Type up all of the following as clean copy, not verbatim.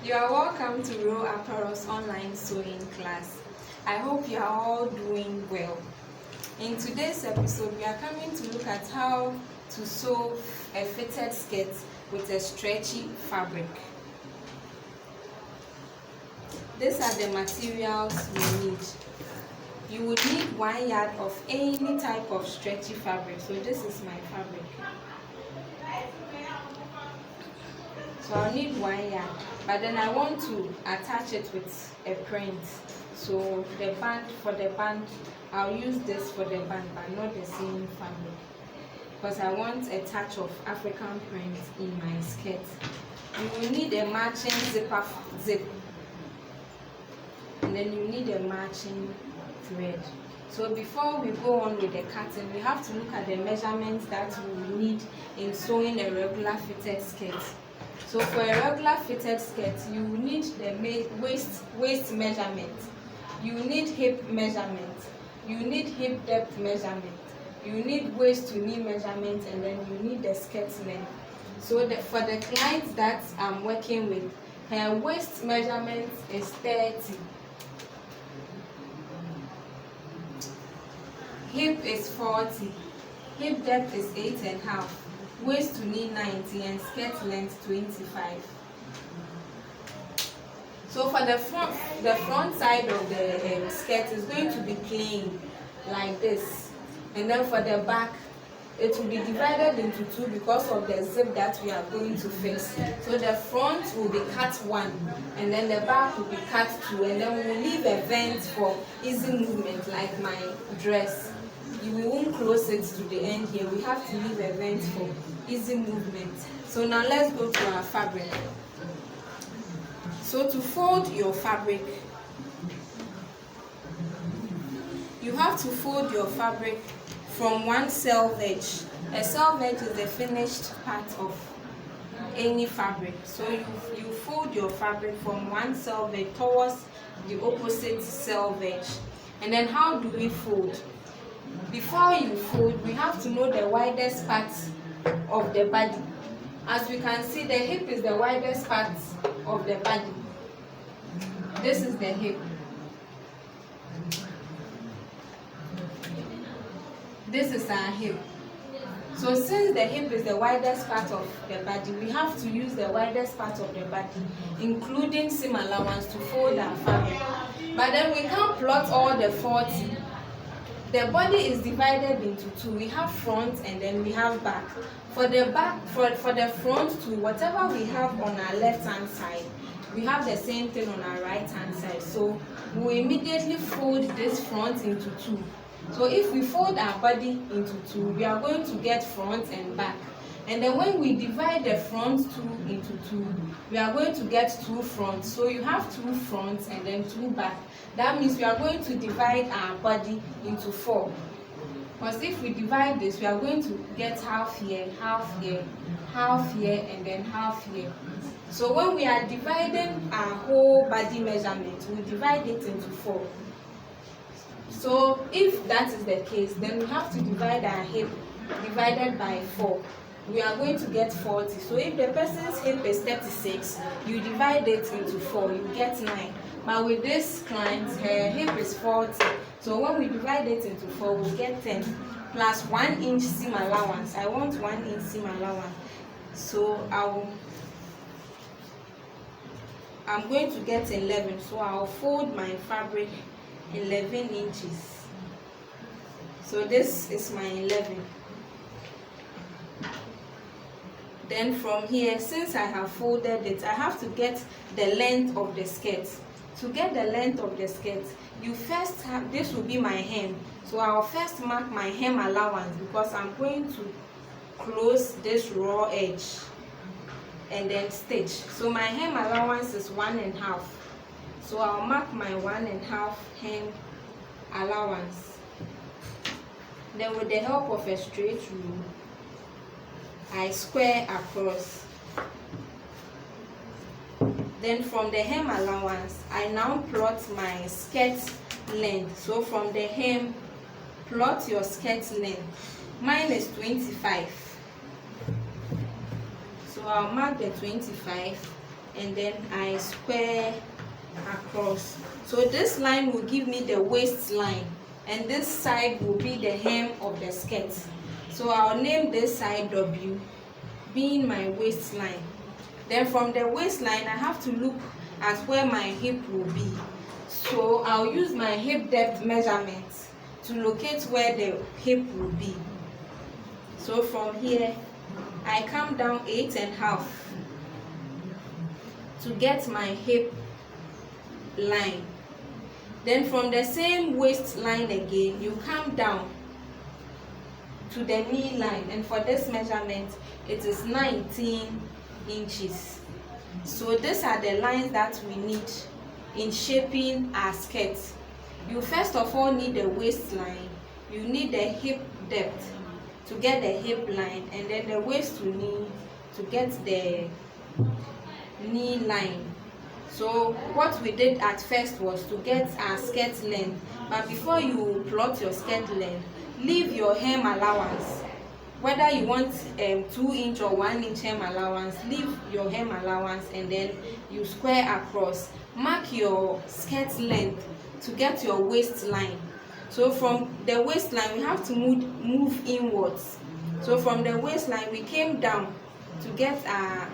You are welcome to Row Apparel's online sewing class. I hope you are all doing well. In today's episode, we are coming to look at how to sew a fitted skirt with a stretchy fabric. These are the materials we need. You would need 1 yard of any type of stretchy fabric. So this is my fabric. So I'll need 1 yard, but then I want to attach it with a print. So the band, for the band, I'll use this for the band, but not the same fabric, because I want a touch of African print in my skirt. You will need a matching zip, and then you need a matching thread. So before we go on with the cutting, we have to look at the measurements that we will need in sewing a regular fitted skirt. So for a regular fitted skirt, you will need the waist measurement, you need hip measurement, you need hip depth measurement, you need waist to knee measurement, and then you need the skirt length. So for the clients that I'm working with, her waist measurement is 30, hip is 40, hip depth is 8.5, waist to knee 90, and skirt length 25. So for the front side of the skirt is going to be plain like this, and then for the back it will be divided into two because of the zip that we are going to fix. So the front will be cut 1, and then the back will be cut 2, and then we will leave a vent for easy movement like my dress. We won't close it to the end here. We have to leave a vent for easy movement. So now let's go to our fabric. So to fold your fabric, you have to fold your fabric from one selvage. A selvage is the finished part of any fabric. So you fold your fabric from one selvage towards the opposite selvage. And then how do we fold? Before you fold, we have to know the widest part of the body. As we can see, the hip is the widest part of the body. This is the hip. This is our hip. So since the hip is the widest part of the body, we have to use the widest part of the body, including seam allowance, to fold our fabric. But then we can't plot all the 40. The body is divided into two. We have front and then we have back. For the back, for the front to whatever we have on our left hand side, we have the same thing on our right hand side. So we immediately fold this front into two. So if we fold our body into two, we are going to get front and back. And then when we divide the front into two, we are going to get 2 fronts. So you have 2 fronts and then 2 back. That means we are going to divide our body into 4. Because if we divide this, we are going to get half here, half here, half here, and then half here. So when we are dividing our whole body measurement, we divide it into 4. So if that is the case, then we have to divide our hip divided by 4. We are going to get 40. So if the person's hip is 36, you divide it into 4, you get 9. But with this client, her hip is 40. So when we divide it into 4, we'll get 10 plus 1 inch seam allowance. I want 1 inch seam allowance. So I'm going to get 11. So I'll fold my fabric 11 inches. So this is my 11. Then from here, since I have folded it, I have to get the length of the skirt. To get the length of the skirt, you first have, this will be my hem. So I'll first mark my hem allowance because I'm going to close this raw edge and then stitch. So my hem allowance is 1.5. So I'll mark my 1.5 hem allowance. Then with the help of a straight rule, I square across. Then from the hem allowance, I now plot my skirt length. So from the hem, plot your skirt length. Mine is 25. So I'll mark the 25 and then I square across. So this line will give me the waistline, and this side will be the hem of the skirt. So I'll name this side W, being my waistline. Then from the waistline I have to look at where my hip will be. So I'll use my hip depth measurement to locate where the hip will be. So from here I come down 8.5 to get my hip line. Then from the same waistline again, you come down to the knee line, and for this measurement it is 19 inches. So these are the lines that we need in shaping our skirt. You first of all need the waistline, you need the hip depth to get the hip line, and then the waist to knee to get the knee line. So what we did at first was to get our skirt length, but before you plot your skirt length, leave your hem allowance. Whether you want 2-inch or 1-inch hem allowance, leave your hem allowance, and then you square across. Mark your skirt length to get your waistline. So from the waistline we have to move inwards. So from the waistline we came down to get our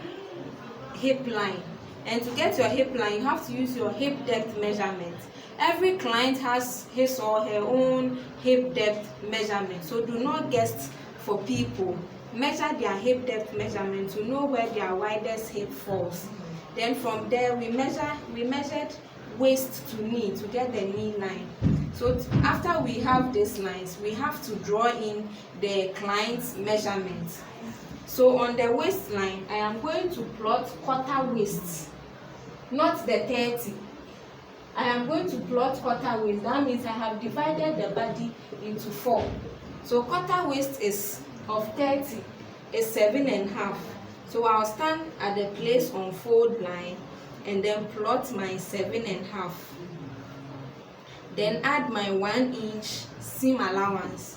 hip line, and to get your hip line you have to use your hip depth measurement. Every client has his or her own hip depth measurement, so do not guess for people. Measure their hip depth measurement to know where their widest hip falls. Then from there we measured waist to knee to get the knee line. So after we have these lines, we have to draw in the client's measurement. So on the waistline I am going to plot quarter waist, not the 30. I am going to plot quarter waist. That means I have divided the body into 4. So quarter waist is of 30 is 7.5. So I'll stand at the place on fold line and then plot my 7.5. Then add my 1-inch seam allowance.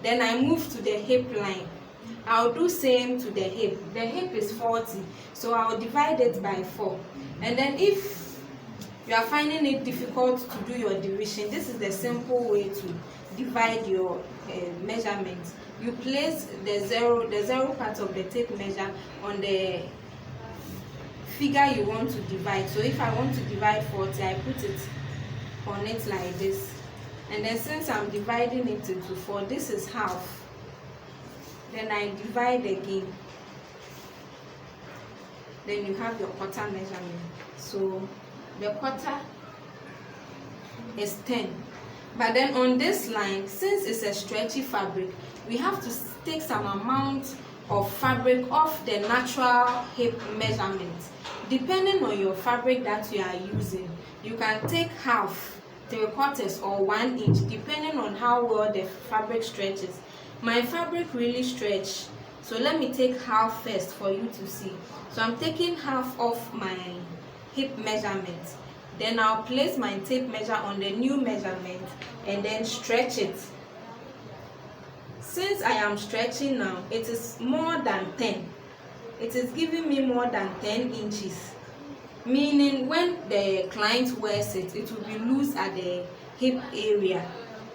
Then I move to the hip line. I'll do same to the hip. The hip is 40, so I'll divide it by 4. And then if you are finding it difficult to do your division, this is the simple way to divide your measurement. You place the zero part of the tape measure on the figure you want to divide. So if I want to divide 40, I put it on it like this, and then since I'm dividing it into 4, this is half. Then I divide again. Then you have your quarter measurement. So the quarter is 10. But then on this line, since it's a stretchy fabric, we have to take some amount of fabric off the natural hip measurement. Depending on your fabric that you are using, you can take half, 3/4 or 1 inch, depending on how well the fabric stretches. My fabric really stretch, so let me take half first for you to see. So I'm taking half off my hip measurement. Then I'll place my tape measure on the new measurement and then stretch it. Since I am stretching now, it is more than 10. It is giving me more than 10 inches. Meaning when the client wears it, it will be loose at the hip area.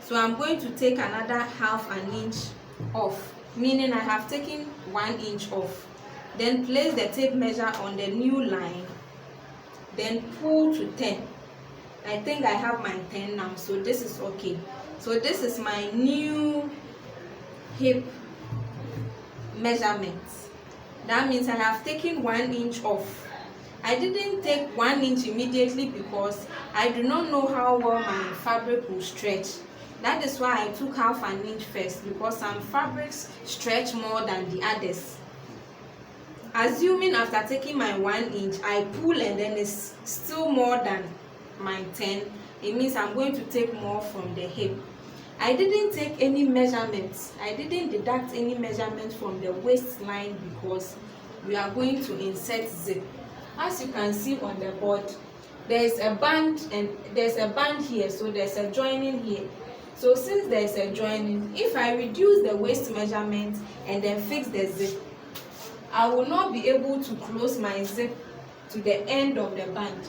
So I'm going to take another half an inch off, meaning I have taken 1 inch off. Then place the tape measure on the new line. Then pull to 10. I think I have my 10 now, so this is okay. So this is my new hip measurement. That means I have taken 1 inch off. I didn't take 1 inch immediately because I do not know how well my fabric will stretch. That is why I took half an inch first, because some fabrics stretch more than the others. Assuming after taking my 1 inch, I pull and then it's still more than my 10, it means I'm going to take more from the hip. I didn't take any measurements. I didn't deduct any measurements from the waistline because we are going to insert zip. As you can see on the board, there is a band and there's a band here, so there's a joining here. So since there's a joining, if I reduce the waist measurement and then fix the zip, I will not be able to close my zip to the end of the band.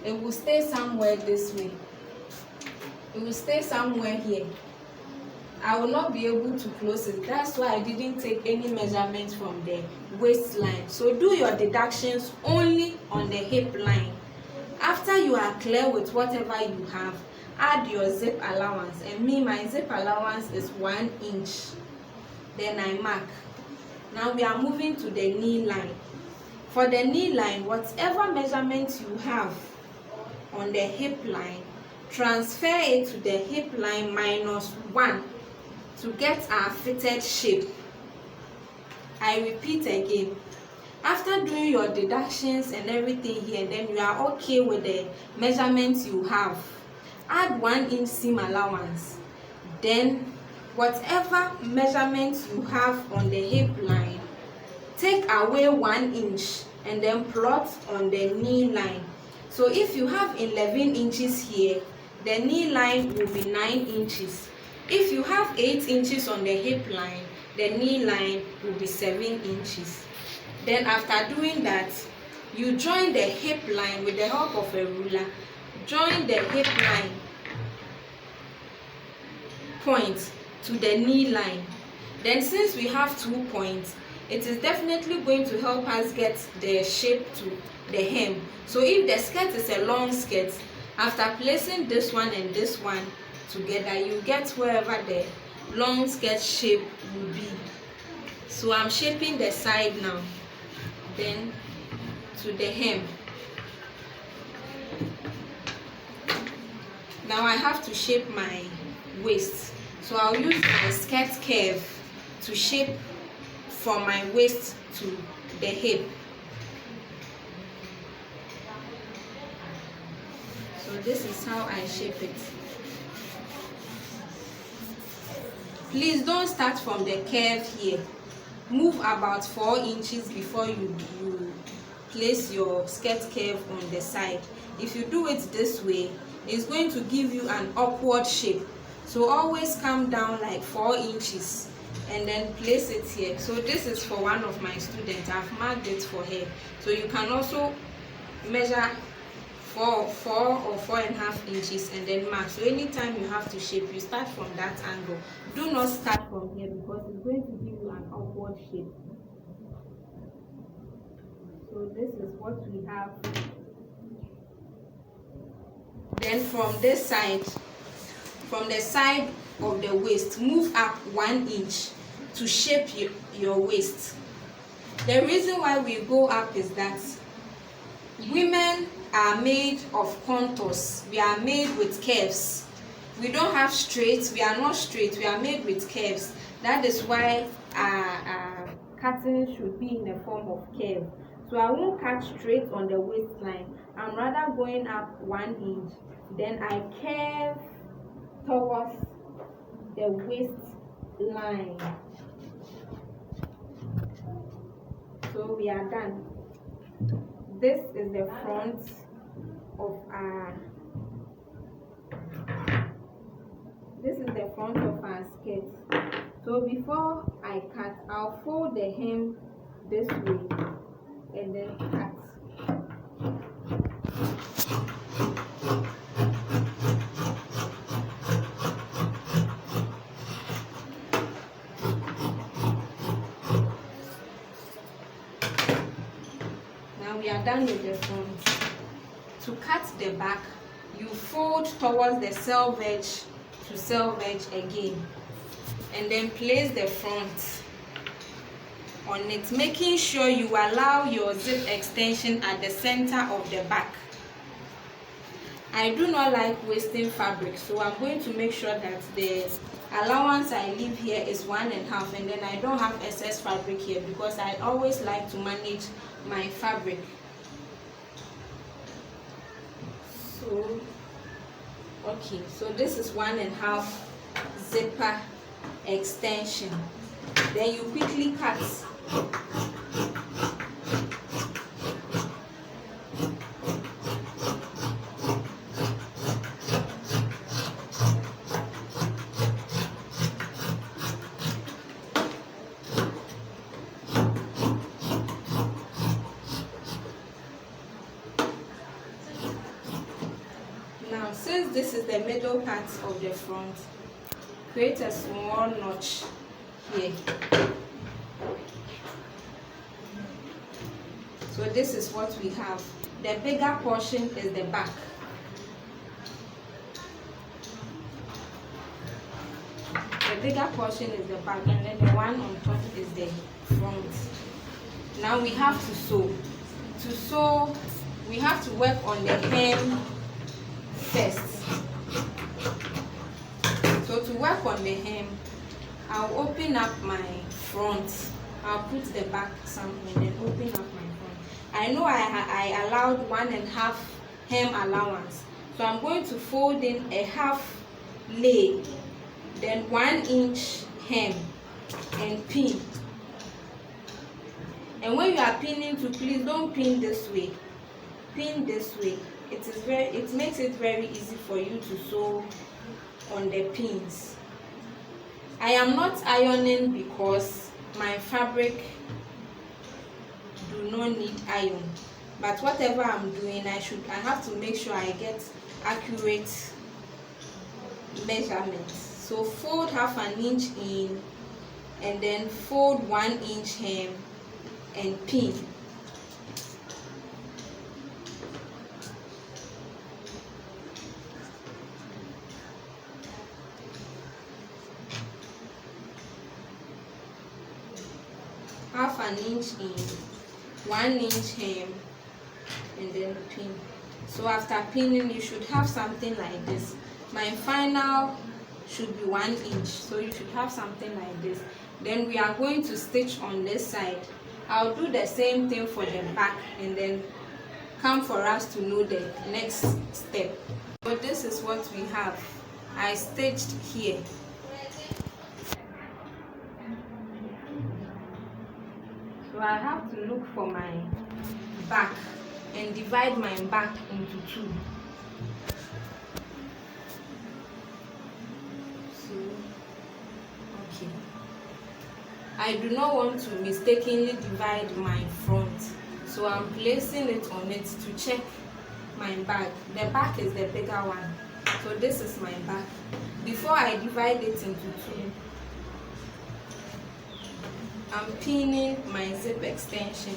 It will stay somewhere this way. It will stay somewhere here. I will not be able to close it. That's why I didn't take any measurements from the waistline. So do your deductions only on the hip line. After you are clear with whatever you have, add your zip allowance. And me, my zip allowance is 1 inch. Then I mark. Now we are moving to the knee line. For the knee line, whatever measurements you have on the hip line, transfer it to the hip line -1 to get our fitted shape. I repeat again. After doing your deductions and everything here, then you are okay with the measurements you have, add 1 inch seam allowance. Then whatever measurements you have on the hip line, take away 1 inch and then plot on the knee line. So if you have 11 inches here, the knee line will be 9 inches. If you have 8 inches on the hip line, the knee line will be 7 inches. Then after doing that, you join the hip line with the help of a ruler. Join the hip line point to the knee line. Then since we have 2 points, it is definitely going to help us get the shape to the hem. So if the skirt is a long skirt, after placing this one and this one together, you get wherever the long skirt shape will be. So I'm shaping the side now, then to the hem. Now I have to shape my waist, so I'll use my skirt curve to shape from my waist to the hip. So this is how I shape it. Please don't start from the curve here. Move about 4 inches before you place your skirt curve on the side. If you do it this way, it's going to give you an awkward shape. So always come down like 4 inches and then place it here. So this is for one of my students. I've marked it for her. So you can also measure 4 or 4.5 inches and then mark. So anytime you have to shape, you start from that angle. Do not start from here because it's going to give you an awkward shape. So this is what we have. Then from this side, from the side of the waist, move up 1 inch to shape your waist. The reason why we go up is that women are made of contours. We are made with curves. We don't have straight. We are not straight. We are made with curves. That is why our cutting should be in the form of curve. So I won't cut straight on the waistline. I'm rather going up 1 inch. Then I curve towards the waistline. So we are done. This is the front of our skirt. So before I cut, I'll fold the hem this way and then cut. Now we are done with the front. To cut the back, you fold towards the selvage to selvage again, and then place the front on it, making sure you allow your zip extension at the center of the back. I do not like wasting fabric, so I'm going to make sure that the allowance I leave here is 1.5, and then I don't have excess fabric here because I always like to manage my fabric. So okay, so this is 1.5 zipper extension. Then you quickly cut. since this is the middle part of the front, create a small notch here. So this is what we have. The bigger portion is the back. The bigger portion is the back, and then the one on top is the front. Now we have to sew. To sew, we have to work on the hem first. So to work on the hem, I'll open up my front. I'll put the back something and then open up my front. I know I allowed 1.5 hem allowance, so I'm going to fold in a half lay, then 1 inch hem and pin. And when you are pinning, please don't pin this way. Pin this way. It makes it very easy for you to sew on the pins. I am not ironing because my fabric do not need iron, but whatever I'm doing, I have to make sure I get accurate measurements. So fold 1/2 inch in, and then fold 1 inch hem and pin. Half an inch in, 1 inch hem, and then pin. So after pinning, you should have something like this. My final should be 1 inch, so you should have something like this. Then we are going to stitch on this side. I'll do the same thing for the back, and then come for us to know the next step. So this is what we have. I stitched here. So I have to look for my back and divide my back into 2. So, okay. I do not want to mistakenly divide my front, so I'm placing it on it to check my back. The back is the bigger one, so this is my back. Before I divide it into 2, I'm pinning my zip extension.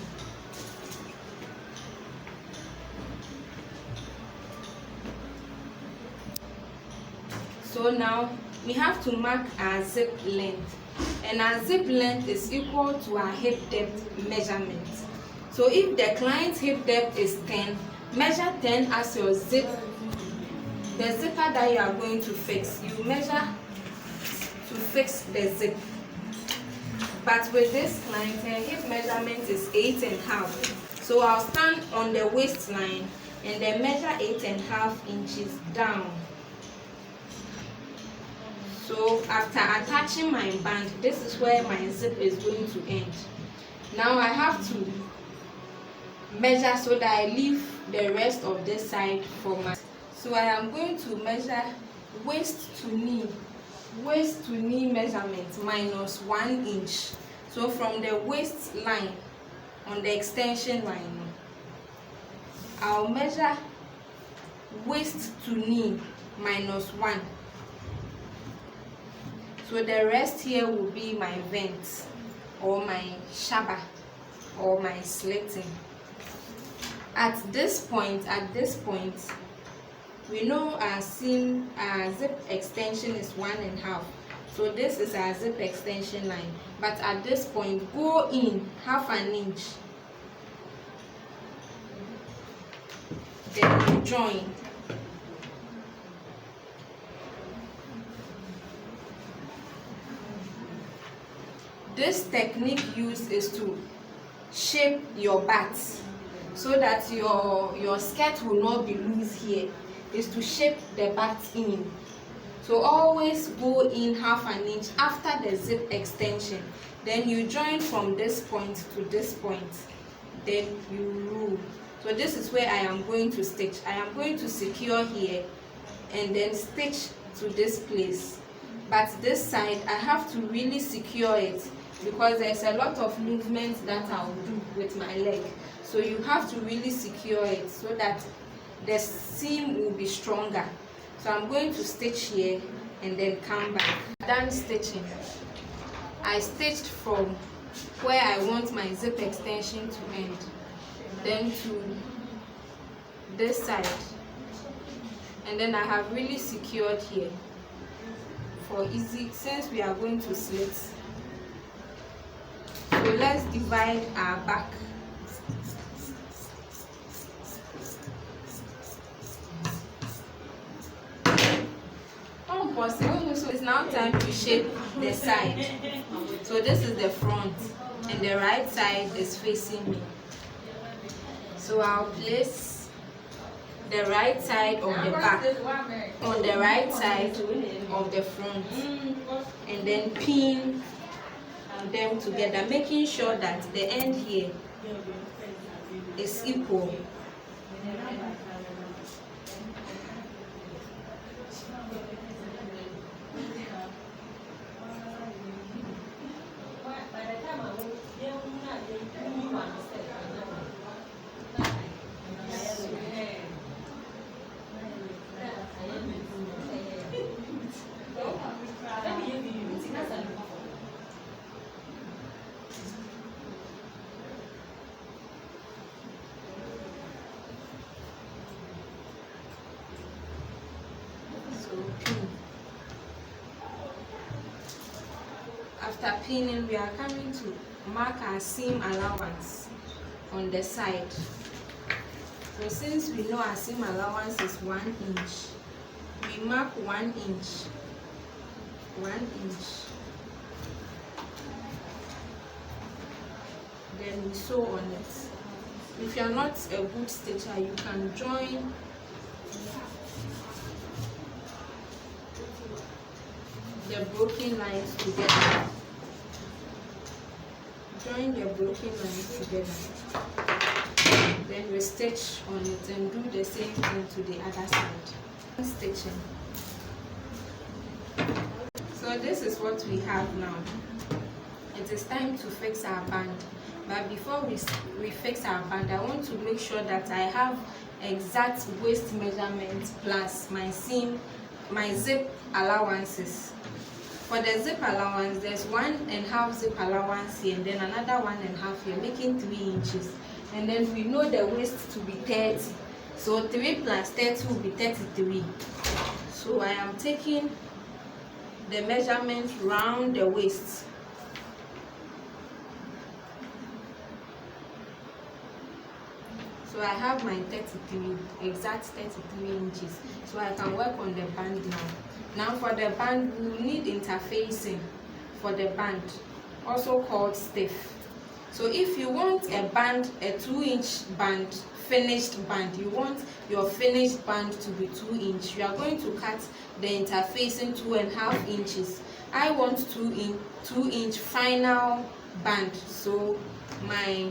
So now we have to mark our zip length, and our zip length is equal to our hip depth measurement. So if the client's hip depth is 10, measure 10 as your zip. The zipper that you are going to fix, you measure to fix the zip. But with this client, her hip measurement is 8.5. So I'll stand on the waistline and then measure 8.5 inches down. So after attaching my band, this is where my zip is going to end. Now I have to measure so that I leave the rest of this side for my. So I am going to measure waist to knee measurement minus 1 inch. So from the waistline on the extension line, I'll measure waist to knee minus 1. So the rest here will be my vent or my shaba or my slitting. At this point, we know our seam, our zip extension is 1.5. So this is our zip extension line. But at this point, go in 1/2 inch. Then you join. This technique used is to shape your butt so that your skirt will not be loose here. Is to shape the butt in. So always go in 1/2 inch after the zip extension. Then you join from this point to this point. Then you rule. So this is where I am going to stitch. I am going to secure here and then stitch to this place. But this side, I have to really secure it because there's a lot of movement that I'll do with my leg. So you have to really secure it so that the seam will be stronger. So I'm going to stitch here and then come back. Done stitching. I stitched from where I want my zip extension to end, then to this side, and then I have really secured here for easy, since we are going to slit. So let's divide our back. So it's now time to shape the side. So this is the front and the right side is facing me. So I'll place the right side of the back on the right side of the front and then pin them together, making sure that the end here is equal. After pinning, we are coming to mark our seam allowance on the side. So since we know our seam allowance is 1 inch, we mark 1 inch, 1 inch. Then we sew on it. If you are not a good stitcher, you can join the broken lines together. Join the broken lines together. Then we stitch on it and do the same thing to the other side. Stitching. So this is what we have now. It is time to fix our band. But before we fix our band, I want to make sure that I have exact waist measurement plus my seam, my zip allowances. For the zip allowance, there's 1.5 zip allowance here and then another 1.5 here, making 3 inches. And then we know the waist to be 30. So 3 plus 30 will be 33. So I am taking the measurement round the waist. So I have my 33, exact 33 inches. So I can work on the band now. Now for the band, we will need interfacing for the band, also called stiff. So if you want a band, a 2-inch band, finished band, you want your finished band to be 2 inch, you are going to cut the interfacing 2.5 inches. I want 2 inch final band. So my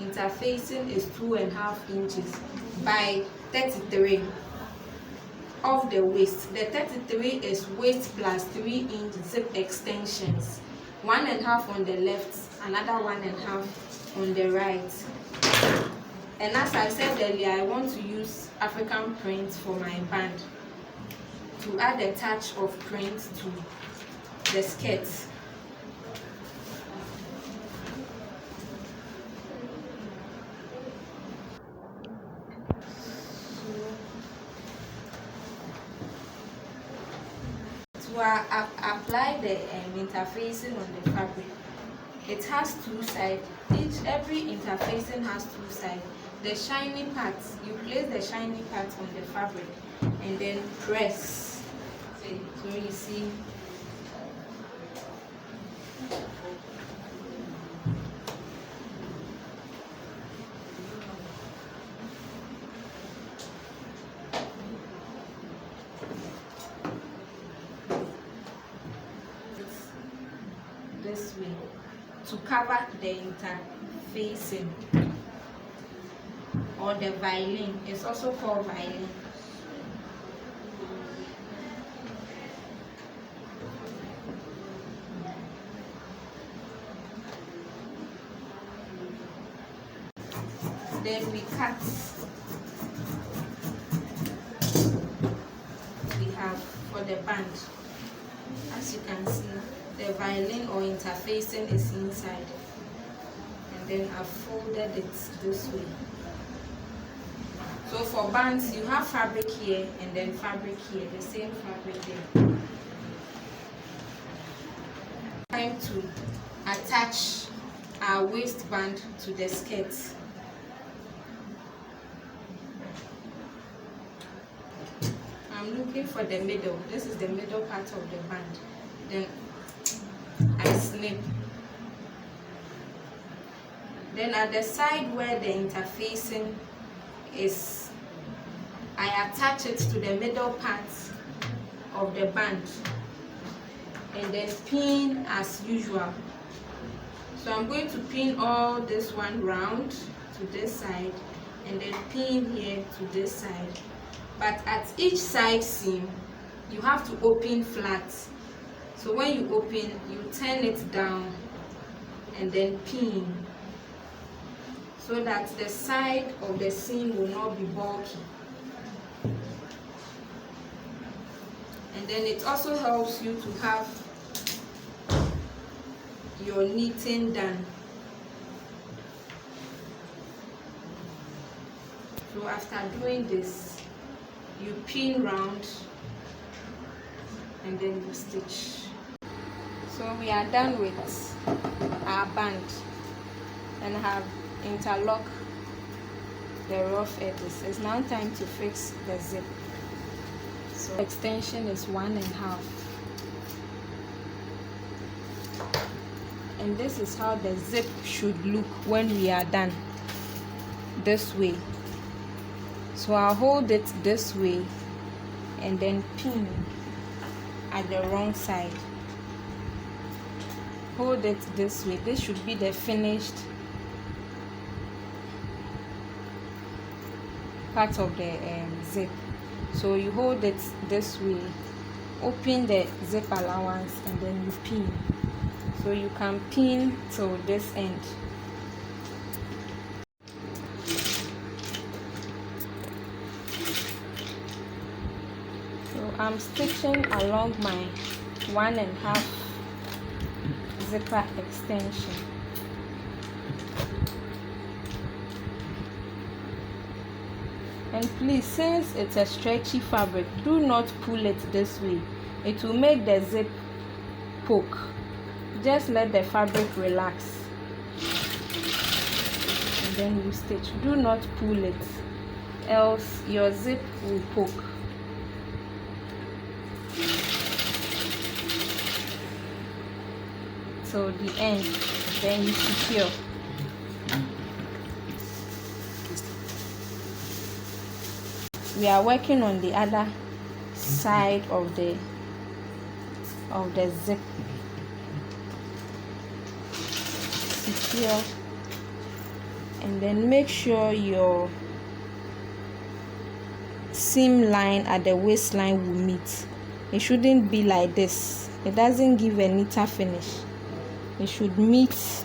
interfacing is 2.5 inches by 33 of the waist. The 33 is waist plus 3-inch zip extensions, 1.5 on the left, another 1.5 on the right. And as I said earlier, I want to use African print for my band to add a touch of print to the skirt. To apply the interfacing on the fabric, it has 2 sides. Every interfacing has 2 sides. The shiny part, you place the shiny part on the fabric and then press. So you see. This way to cover the interfacing, or the violin. It's also called violin. Then we cut the band. As you can see, the violin or interfacing is inside, and then I've folded it this way. So for bands, you have fabric here and then fabric here, the same fabric there. Time to attach our waistband to the skirt. I'm looking for the middle. This is the middle part of the band. Then I snip. Then at the side where the interfacing is, I attach it to the middle part of the band and then pin as usual. So I'm going to pin all this one round to this side and then pin here to this side. But at each side seam, you have to open flat. So when you open, you turn it down and then pin, so that the side of the seam will not be bulky. And then it also helps you to have your knitting done. So after doing this, you pin round and then you stitch. So we are done with our band and have interlocked the rough edges. It's now time to fix the zip. So extension is 1.5, and this is how the zip should look when we are done, this way. So I'll hold it this way and then pin at the wrong side. Hold it this way. This should be the finished part of the zip. So you hold it this way, open the zip allowance, and then you pin. So you can pin till this end. So I'm stitching along my 1.5 zipper extension. And please, since it's a stretchy fabric, do not pull it this way. It will make the zip poke. Just let the fabric relax and then you stitch. Do not pull it, else your zip will poke. So the end, then you secure. We are working on the other side of the zip. Secure, and then make sure your seam line at the waistline will meet. It shouldn't be like this. It doesn't give a neater finish. It should meet.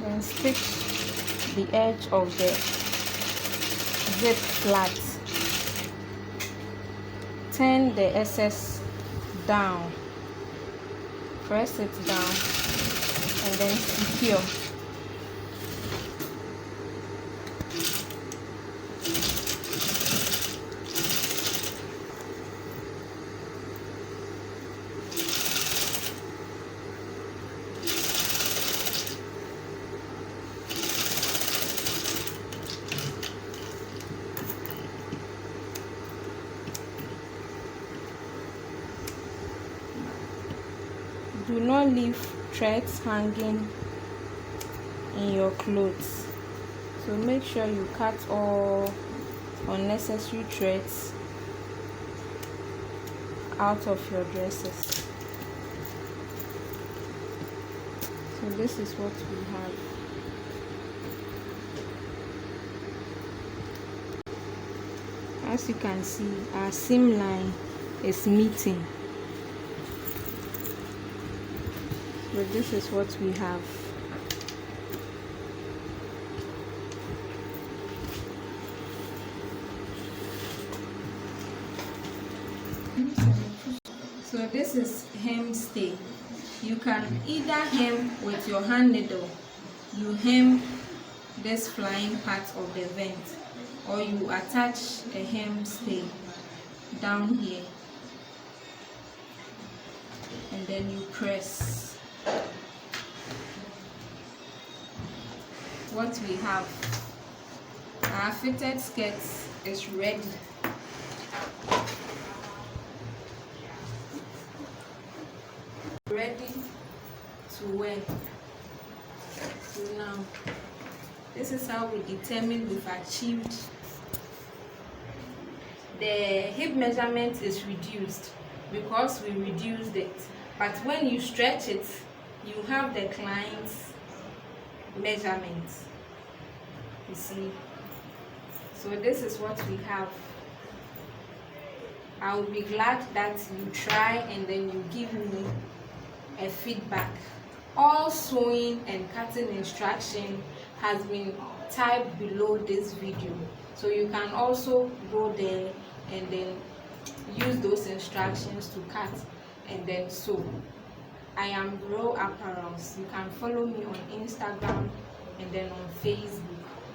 Then stitch the edge of the zip flat. Turn the excess down, press it down, and then secure. do not leave threads hanging in your clothes, so make sure you cut all unnecessary threads out of your dresses. So this is what we have. As you can see, our seam line is meeting. So this is what we have. So this is hem stay. You can either hem with your hand needle, you hem this flying part of the vent, or you attach a hem stay down here and then you press. What we have, our fitted skirt is ready. Ready to wear. So now this is how we determine we've achieved. The hip measurement is reduced because we reduced it, but when you stretch it, you have the client's measurement, you see. So this is what we have. I will be glad that you try and then you give me a feedback. All sewing and cutting instruction has been typed below this video, so you can also go there and then use those instructions to cut and then sew. I am Grow Apparels. You can follow me on Instagram and then on Facebook.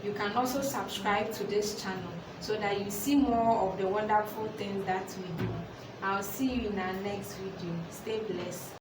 You can also subscribe to this channel so that you see more of the wonderful things that we do. I'll see you in our next video. Stay blessed.